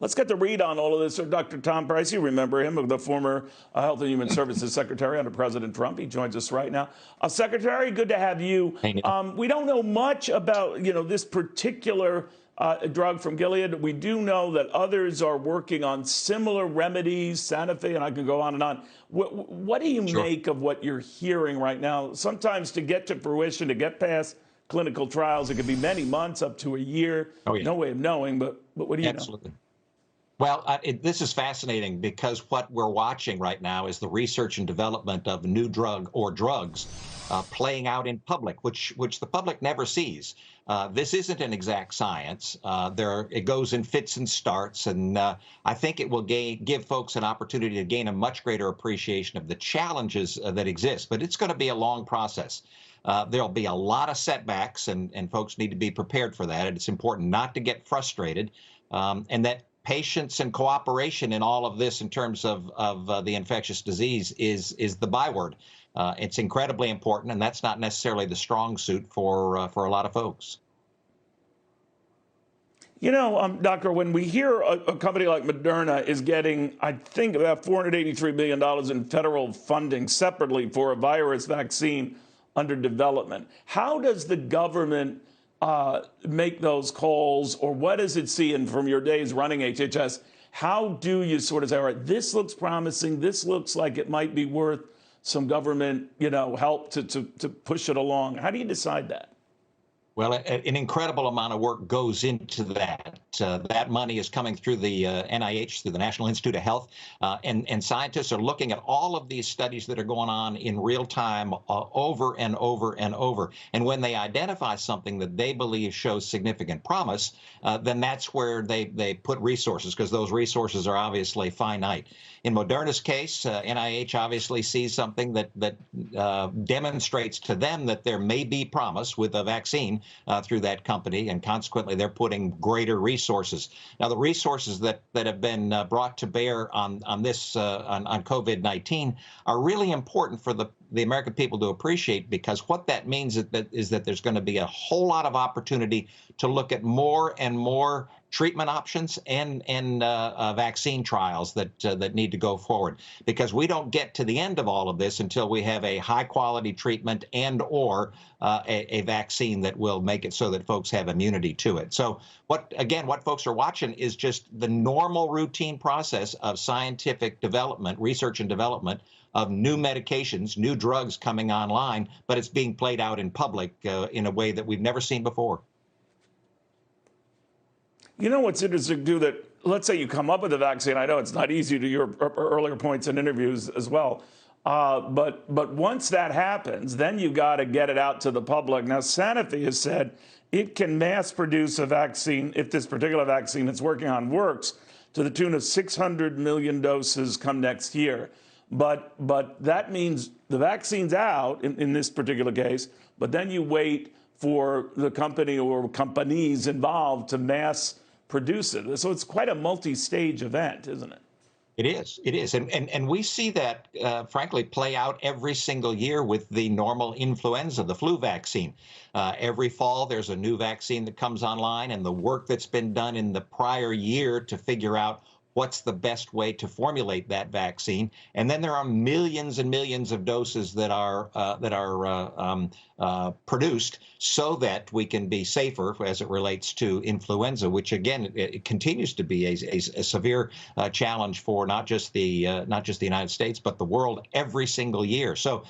Let's get the read on all of this. Dr. Tom Price, you remember him, the former Health and Human Services Secretary under President Trump. He joins us right now. Secretary, good to have you. We don't know much about, this particular drug from Gilead. We do know that others are working on similar remedies, Sanofi, and I can go on and on. What do you make of what you're hearing right now? Sometimes to get to fruition, to get past clinical trials, it could be many months, up to a year. Oh, yeah. No way of knowing, but what do you know? Well, this is fascinating because what we're watching right now is the research and development of new drugs playing out in public, which the public never sees. This isn't an exact science. It goes in fits and starts, and I think it will give folks an opportunity to gain a much greater appreciation of the challenges that exist. But it's going to be a long process. There'll be a lot of setbacks, and folks need to be prepared for that. And it's important not to get frustrated, and that patience and cooperation in all of this in terms of the infectious disease is the byword. It's incredibly important, and that's not necessarily the strong suit for a lot of folks. Doctor, when we hear a company like Moderna is getting, I think, about $483 million in federal funding separately for a virus vaccine under development, how does the government make those calls, or what does it see? And from your days running HHS, how do you sort of say, all right, this looks promising, this looks like it might be worth some government, help to push it along? How do you decide that? Well, an incredible amount of work goes into that. That money is coming through the NIH, through the National Institute of Health, and scientists are looking at all of these studies that are going on in real time over and over and over. And when they identify something that they believe shows significant promise, then that's where they put resources, because those resources are obviously finite. In Moderna's case, NIH obviously sees something that demonstrates to them that there may be promise with a vaccine through that company, and consequently they're putting greater resources. Now, the resources that have been brought to bear on COVID-19 are really important for the American people to appreciate, because what that means is that there's going to be a whole lot of opportunity to look at more and more treatment options and vaccine trials that need to go forward, because we don't get to the end of all of this until we have a high quality treatment and or a vaccine that will make it so that folks have immunity to it. So what folks are watching is just the normal routine process of scientific development, research and development of new medications, new drugs coming online, but it's being played out in public in a way that we've never seen before. What's interesting, too, that let's say you come up with a vaccine. I know it's not easy, to your earlier points in interviews as well. But once that happens, then you got to get it out to the public. Now, Sanofi has said it can mass produce a vaccine if this particular vaccine it's working on works, to the tune of 600 million doses come next year. But that means the vaccine's out in this particular case, but then you wait for the company or companies involved to mass produce it. So it's quite a multi-stage event, isn't it? It is. And we see that, frankly, play out every single year with the normal influenza, the flu vaccine. Every fall, there's a new vaccine that comes online, and the work that's been done in the prior year to figure out what's the best way to formulate that vaccine. And then there are millions and millions of doses that are produced so that we can be safer as it relates to influenza, which again it continues to be a severe challenge for not just the United States but the world every single year. So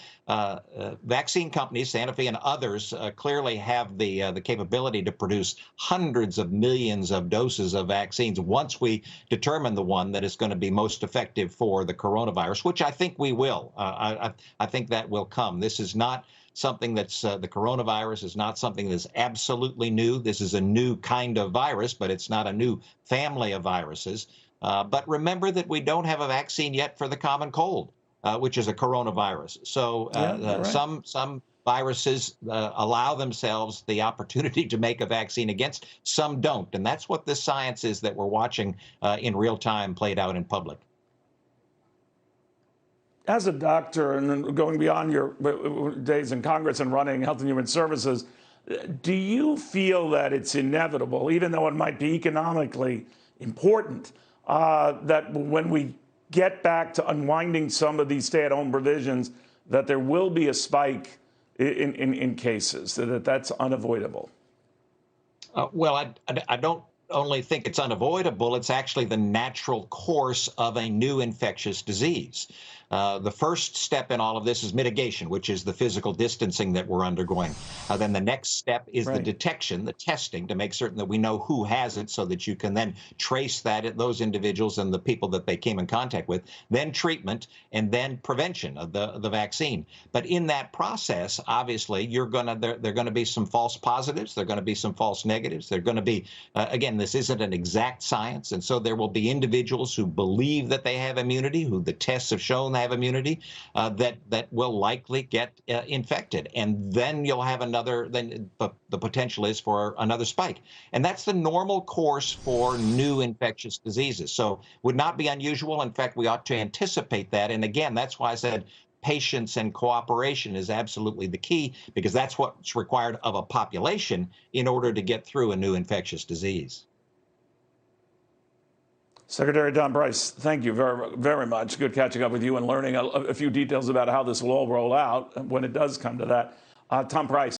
vaccine companies, Sanofi and others, clearly have the capability to produce hundreds of millions of doses of vaccines once we determine the one that is going to be most effective for the coronavirus, which I think we will. I think that will come. This is not something that's the coronavirus is not something that's absolutely new. This is a new kind of virus, but it's not a new family of viruses. But remember that we don't have a vaccine yet for the common cold, which is a coronavirus. So right. Some viruses allow themselves the opportunity to make a vaccine against, some don't. And that's what this science is that we're watching in real time played out in public. As a doctor, and then going beyond your days in Congress and running Health and Human Services, do you feel that it's inevitable, even though it might be economically important that when we get back to unwinding some of these stay-at-home provisions, that there will be a spike in cases, that's unavoidable? Well, I don't only think it's unavoidable, it's actually the natural course of a new infectious disease. The first step in all of this is mitigation, which is the physical distancing that we're undergoing. Then the next step is the detection, the testing, to make certain that we know who has it so that you can then trace those individuals and the people that they came in contact with, then treatment, and then prevention of the vaccine. But in that process, obviously, there are going to be some false positives, there are going to be some false negatives, there are going to be, again, this isn't an exact science, and so there will be individuals who believe that they have immunity, who the tests have shown have immunity, that will likely get infected, and then you'll have the potential is for another spike, and that's the normal course for new infectious diseases. So would not be unusual. In fact, we ought to anticipate that, and again, that's why I said patience and cooperation is absolutely the key, because that's what's required of a population in order to get through a new infectious disease. Secretary Tom Price, thank you very, very much. Good catching up with you and learning a few details about how this will all roll out when it does come to that. Tom Price.